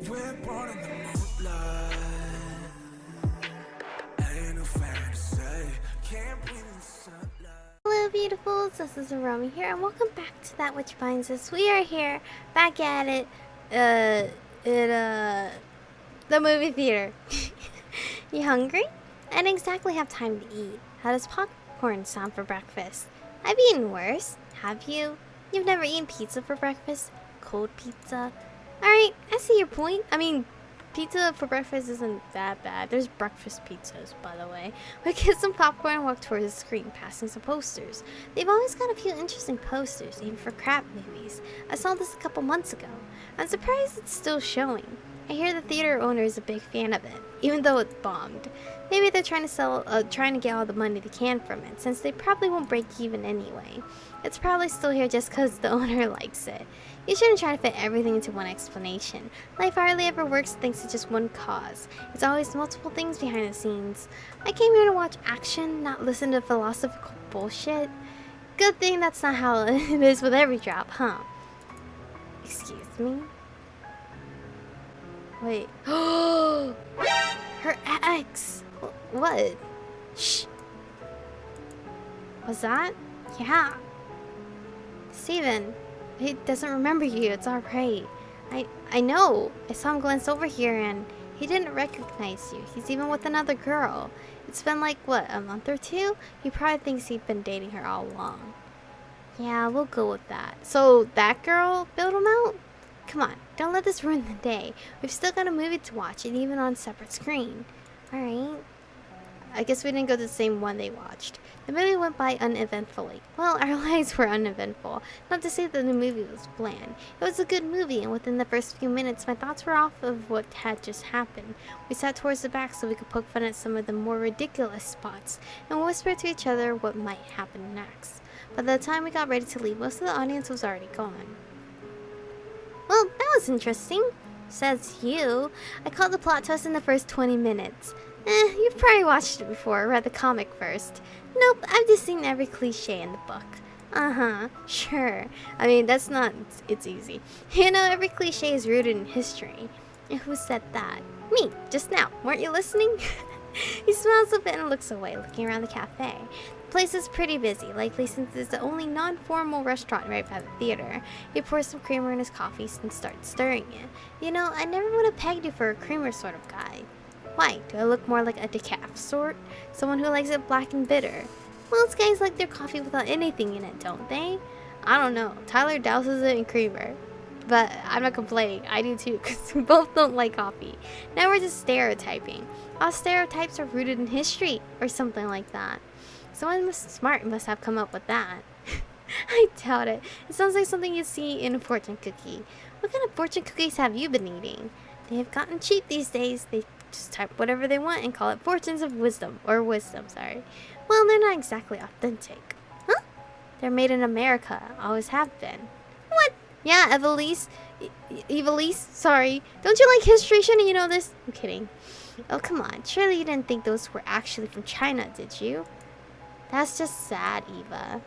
We're born in the moonlight. Ain't no fair to say. Can't breathe in sunlight. Hello beautifuls, this is Aromie here and welcome back to That Which Binds Us. We are here, back at it, the movie theater. You hungry? I didn't exactly have time to eat. How does popcorn sound for breakfast? I've eaten worse. Have you? You've never eaten pizza for breakfast? Cold pizza? Alright, I see your point. I mean, pizza for breakfast isn't that bad. There's breakfast pizzas, by the way. We get some popcorn and walk towards the screen, passing some posters. They've always got a few interesting posters, even for crap movies. I saw this a couple months ago. I'm surprised it's still showing. I hear the theater owner is a big fan of it, even though it bombed. Maybe they're trying to get all the money they can from it, since they probably won't break even anyway. It's probably still here just because the owner likes it. You shouldn't try to fit everything into one explanation. Life hardly ever works thanks to just one cause. It's always multiple things behind the scenes. I came here to watch action, not listen to philosophical bullshit. Good thing that's not how it is with every drop, huh? Excuse me? Wait. Her ex! What? Shh! Was that? Yeah. Steven, he doesn't remember you. It's alright. I know. I saw him glance over here and he didn't recognize you. He's even with another girl. It's been like, what, a month or two? He probably thinks he'd been dating her all along. Yeah, we'll go with that. So, that girl bailed him out? Come on, don't let this ruin the day. We've still got a movie to watch, and even on a separate screen. Alright. I guess we didn't go to the same one they watched. The movie went by uneventfully. Well, our lives were uneventful. Not to say that the movie was bland. It was a good movie, and within the first few minutes, my thoughts were off of what had just happened. We sat towards the back so we could poke fun at some of the more ridiculous spots, and whisper to each other what might happen next. By the time we got ready to leave, most of the audience was already gone. Well, that was interesting. Says you. I caught the plot twist in the first 20 minutes. You've probably watched it before, or read the comic first. Nope, I've just seen every cliche in the book. Uh-huh, sure. I mean, that's not... it's easy. You know, every cliche is rooted in history. And who said that? Me, just now. Weren't you listening? He smiles a bit and looks away, looking around the cafe. The place is pretty busy, likely since it's the only non-formal restaurant right by the theater. He pours some creamer in his coffee and starts stirring it. You know, I never would have pegged you for a creamer sort of guy. Why? Do I look more like a decaf sort? Someone who likes it black and bitter? Most guys like their coffee without anything in it, don't they? I don't know. Tyler douses it in creamer. But I'm not complaining. I do too, because we both don't like coffee. Now we're just stereotyping. All stereotypes are rooted in history, or something like that. Someone smart must have come up with that. I doubt it. It sounds like something you see in a fortune cookie. What kind of fortune cookies have you been eating? They have gotten cheap these days. They just type whatever they want and call it fortunes of wisdom. Or wisdom, sorry. Well, they're not exactly authentic. Huh? They're made in America. Always have been. What? Yeah, Evelise. Evelise? Sorry. Don't you like history? Shouldn't you know this? I'm kidding. Oh, come on. Surely you didn't think those were actually from China, did you? That's just sad, Eva.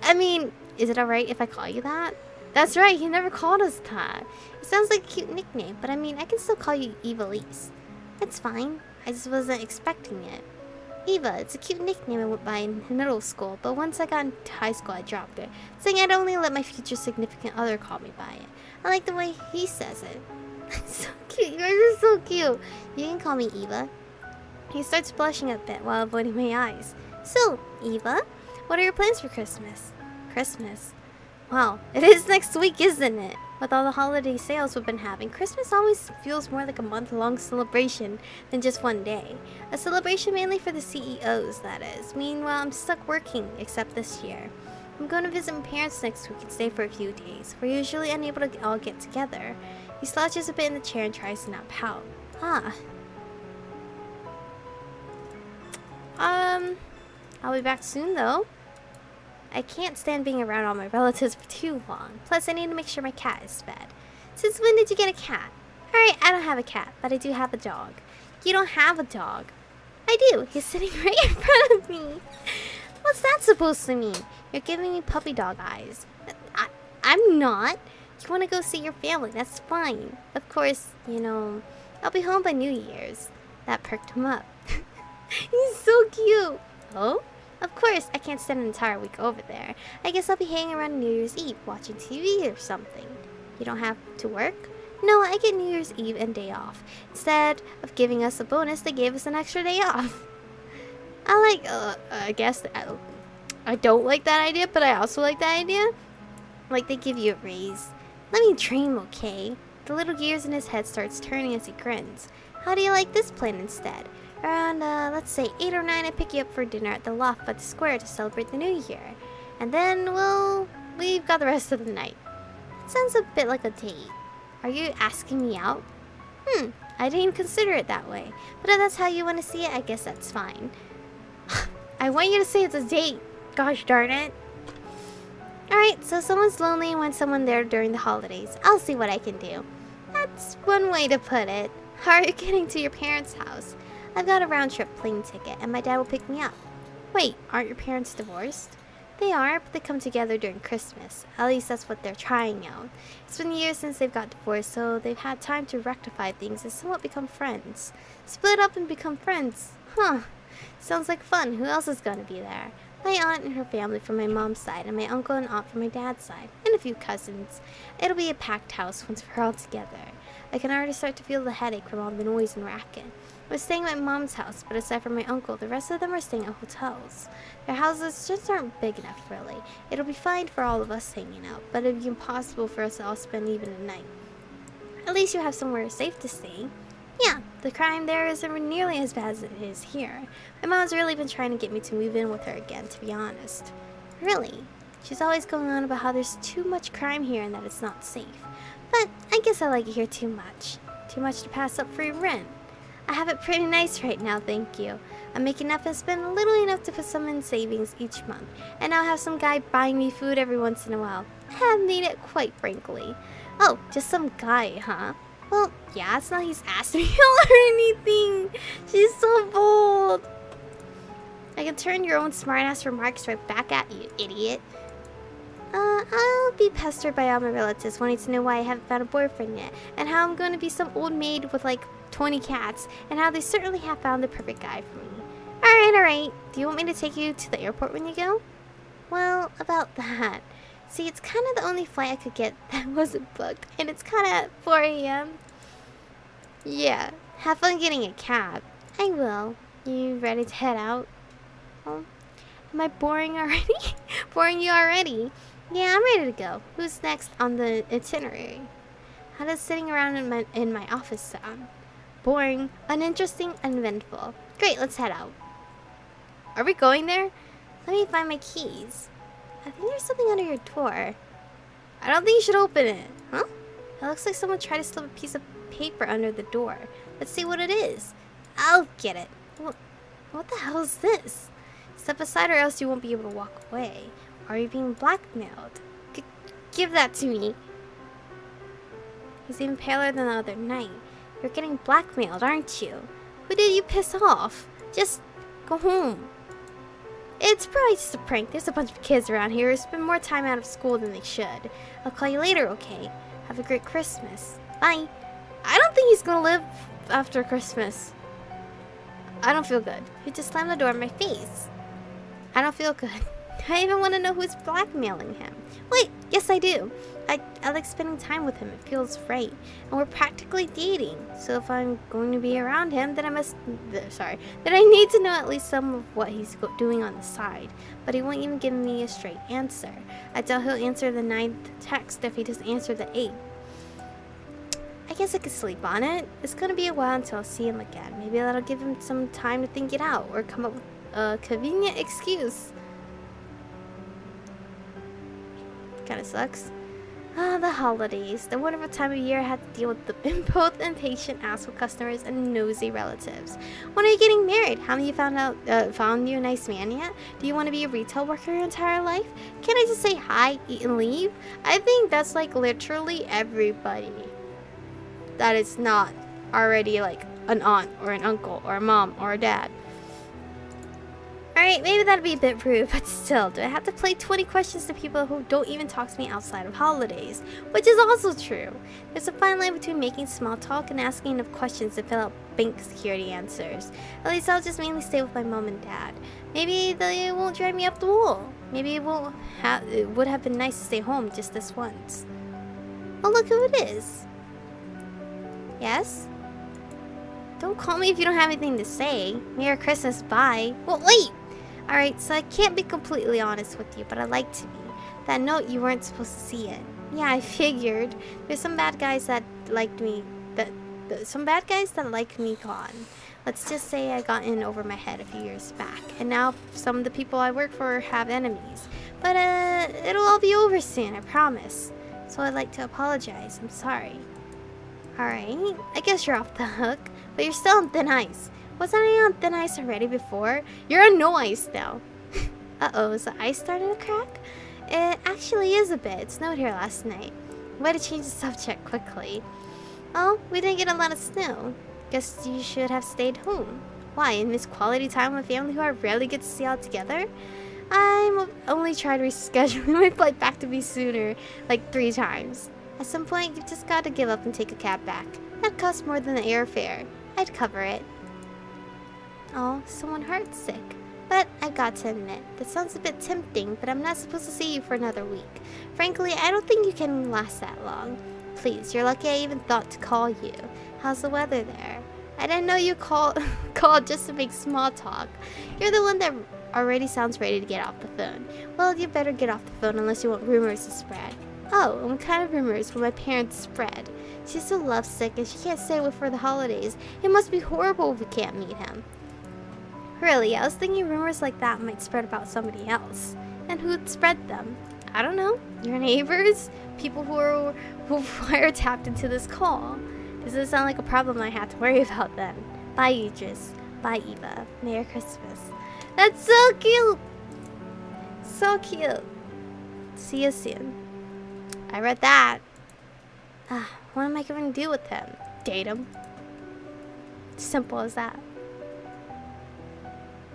I mean, is it alright if I call you that? That's right, he never called us that. It sounds like a cute nickname, but I mean, I can still call you Evelise. It's fine. I just wasn't expecting it. Eva, it's a cute nickname I went by in middle school, but once I got into high school, I dropped it, saying I'd only let my future significant other call me by it. I like the way he says it. So cute, you guys are so cute. You can call me Eva. He starts blushing a bit while avoiding my eyes. So, Eva, what are your plans for Christmas? Christmas? Wow, it is next week, isn't it? With all the holiday sales we've been having, Christmas always feels more like a month-long celebration than just one day. A celebration mainly for the CEOs, that is. Meanwhile, I'm stuck working, except this year. I'm going to visit my parents next week and stay for a few days. We're usually unable to all get together. He slouches a bit in the chair and tries to not pout. I'll be back soon, though. I can't stand being around all my relatives for too long. Plus, I need to make sure my cat is fed. Since when did you get a cat? Alright, I don't have a cat, but I do have a dog. You don't have a dog. I do. He's sitting right in front of me. What's that supposed to mean? You're giving me puppy dog eyes. I'm not. you want to go see your family, that's fine. Of course, you know, I'll be home by New Year's. That perked him up. He's so cute. Oh? Of course, I can't spend an entire week over there. I guess I'll be hanging around New Year's Eve, watching TV or something. You don't have to work? No, I get New Year's Eve and day off. Instead of giving us a bonus, they gave us an extra day off. I guess I don't like that idea, but I also like that idea. Like they give you a raise. Let me dream, okay? The little gears in his head starts turning as he grins. How do you like this plan instead? Around, let's say 8 or 9, I pick you up for dinner at the loft by the square to celebrate the new year. And then, well, we've got the rest of the night. It sounds a bit like a date. Are you asking me out? I didn't consider it that way. But if that's how you want to see it, I guess that's fine. I want you to say it's a date. Gosh darn it. Alright, so someone's lonely and wants someone there during the holidays. I'll see what I can do. That's one way to put it. How are you getting to your parents' house? I've got a round-trip plane ticket, and my dad will pick me up. Wait, aren't your parents divorced? They are, but they come together during Christmas. At least that's what they're trying out. It's been years since they've got divorced, so they've had time to rectify things and somewhat become friends. Split up and become friends. Huh. Sounds like fun. Who else is gonna be there? My aunt and her family from my mom's side, and my uncle and aunt from my dad's side, and a few cousins. It'll be a packed house once we're all together. I can already start to feel the headache from all the noise and racket. We're staying at my mom's house, but aside from my uncle, the rest of them are staying at hotels. Their houses just aren't big enough, really. It'll be fine for all of us hanging out, but it'll be impossible for us to all spend even a night. At least you have somewhere safe to stay. Yeah, the crime there isn't nearly as bad as it is here. My mom's really been trying to get me to move in with her again, to be honest. Really? She's always going on about how there's too much crime here and that it's not safe. But I guess I like it here too much. Too much to pass up free rent. I have it pretty nice right now, thank you. I'm making enough and spend a little enough to put some in savings each month. And I'll have some guy buying me food every once in a while. I haven't made it quite frankly. Oh, just some guy, huh? Well, yeah, it's not he's asked me out or anything. She's so bold. I can turn your own smartass remarks right back at you, idiot. I'll be pestered by all my relatives wanting to know why I haven't found a boyfriend yet, and how I'm going to be some old maid with like 20 cats, and how they certainly have found the perfect guy for me. Alright. Do you want me to take you to the airport when you go? Well, about that. See, it's kind of the only flight I could get that wasn't booked, and it's kind of at 4 a.m. Yeah, have fun getting a cab. I will. You ready to head out? Oh, am I boring already? Boring you already? Yeah, I'm ready to go. Who's next on the itinerary? How does sitting around in my office sound? Boring, uninteresting, uneventful. Great, let's head out. Are we going there? Let me find my keys. I think there's something under your door. I don't think you should open it. Huh? It looks like someone tried to slip a piece of paper under the door. Let's see what it is. I'll get it. What the hell is this? Step aside or else you won't be able to walk away. Are you being blackmailed? Give that to me. He's even paler than the other night. You're getting blackmailed, aren't you? Who did you piss off? Just go home. It's probably just a prank. There's a bunch of kids around here who spend more time out of school than they should. I'll call you later, okay? Have a great Christmas. Bye. I don't think he's gonna live after Christmas. I don't feel good. He just slammed the door in my face. I don't feel good. I even want to know who's blackmailing him. Wait, yes I do. I like spending time with him. It feels right. And we're practically dating. So if I'm going to be around him, then then I need to know at least some of what he's doing on the side. But he won't even give me a straight answer. I doubt he'll answer the 9th text if he doesn't answer the 8th. I guess I could sleep on it. It's gonna be a while until I'll see him again. Maybe that'll give him some time to think it out or come up with a convenient excuse. Kinda sucks. The holidays. The wonderful time of year I had to deal with both impatient asshole customers and nosy relatives. When are you getting married? Haven't you found you a nice man yet? Do you want to be a retail worker your entire life? Can't I just say hi, eat, and leave? I think that's like literally everybody that is not already like an aunt or an uncle or a mom or a dad. Alright, maybe that'd be a bit rude, but still, do I have to play 20 questions to people who don't even talk to me outside of holidays? Which is also true. There's a fine line between making small talk and asking enough questions to fill out bank security answers. At least I'll just mainly stay with my mom and dad. Maybe they won't drive me up the wall. Maybe it would have been nice to stay home just this once. Oh, look who it is. Yes? Don't call me if you don't have anything to say. Merry Christmas, bye. Well, wait! Alright, so I can't be completely honest with you, but I like to be. That note, you weren't supposed to see it. Yeah, I figured. There's some bad guys that liked me, some bad guys that like me gone. Let's just say I got in over my head a few years back, and now some of the people I work for have enemies. But, it'll all be over soon, I promise. So I'd like to apologize. I'm sorry. Alright, I guess you're off the hook, but you're still on thin ice. Wasn't I on thin ice already before? You're on no ice now. Uh-oh, is the ice starting to crack? It actually is a bit. It snowed here last night. Way to change the subject quickly. Oh, we didn't get a lot of snow. Guess you should have stayed home. Why, and miss quality time with family who I rarely get to see all together? I'm only trying to reschedule my flight back to me sooner, like 3 times. At some point, you've just got to give up and take a cab back. That costs more than the airfare. I'd cover it. Oh, someone heart sick. But I've got to admit, that sounds a bit tempting, but I'm not supposed to see you for another week. Frankly, I don't think you can last that long. Please, you're lucky I even thought to call you. How's the weather there? I didn't know you called just to make small talk. You're the one that already sounds ready to get off the phone. Well, you better get off the phone unless you want rumors to spread. Oh, and what kind of rumors will my parents spread? She's so lovesick and she can't stay away for the holidays. It must be horrible if we can't meet him. Really, I was thinking rumors like that might spread about somebody else. And who'd spread them? I don't know. Your neighbors? People who wiretapped into this call. Doesn't sound like a problem I have to worry about then. Bye, Idris. Bye, Eva. Merry Christmas. That's so cute! So cute. See you soon. I read that. What am I going to do with him? Date him. Simple as that.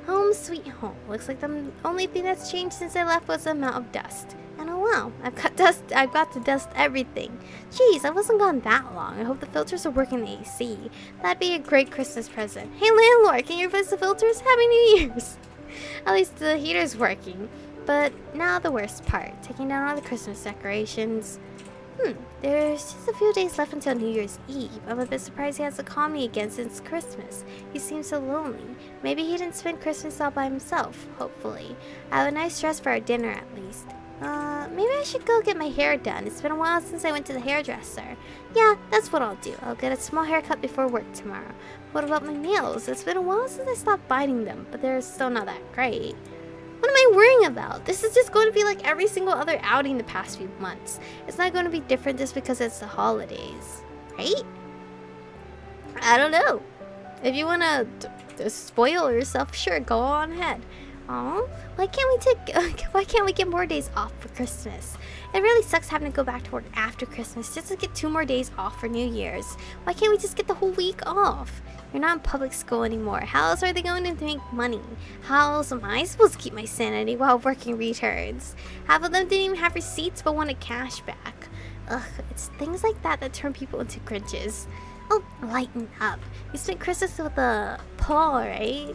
Home sweet home. Looks like the only thing that's changed since I left was the amount of dust. And oh wow, I've got to dust everything. Jeez, I wasn't gone that long. I hope the filters are working the AC. That'd be a great Christmas present. Hey landlord, can you replace the filters? Happy New Year's! At least the heater's working. But now the worst part, taking down all the Christmas decorations. There's just a few days left until New Year's Eve. I'm a bit surprised he hasn't called me again since Christmas. He seems so lonely. Maybe he didn't spend Christmas all by himself, hopefully. I have a nice dress for our dinner at least. Maybe I should go get my hair done. It's been a while since I went to the hairdresser. Yeah, that's what I'll do. I'll get a small haircut before work tomorrow. What about my nails? It's been a while since I stopped biting them, but they're still not that great. What am I worrying about? This is just going to be like every single other outing the past few months. It's not going to be different just because it's the holidays, right? I don't know. If you want to spoil yourself, sure, go on ahead. Oh, why can't we get more days off for Christmas? It really sucks having to go back to work after Christmas just to get 2 more days off for New Year's. Why can't we just get the whole week off? You're not in public school anymore. How else are they going to make money? How else am I supposed to keep my sanity while working returns? Half of them didn't even have receipts but wanted cash back. Ugh, it's things like that that turn people into Grinches. Oh, lighten up. You spent Christmas with Paul, right?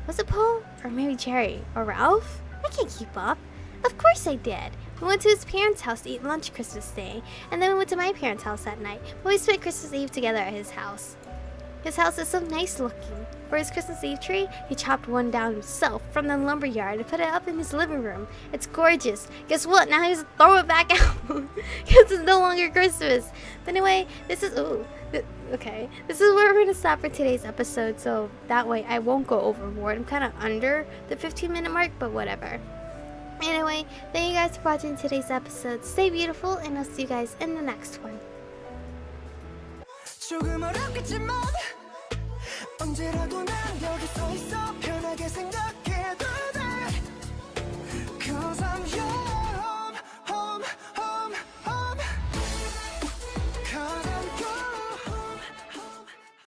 Was it Paul? Or maybe Jerry? Or Ralph? I can't keep up. Of course I did. We went to his parents' house to eat lunch Christmas Day. And then we went to my parents' house that night. But we spent Christmas Eve together at his house. His house is so nice looking. For his Christmas Eve tree, he chopped one down himself from the lumber yard and put it up in his living room. It's gorgeous. Guess what? Now he has to throw it back out because it's no longer Christmas. But anyway, this is okay. This is where we're gonna stop for today's episode, so that way I won't go overboard. I'm kind of under the 15-minute mark, but whatever. Anyway, thank you guys for watching today's episode. Stay beautiful, and I'll see you guys in the next one. 조금 어렵겠지만 언제라도 난 여기 서 있어 편하게 생각해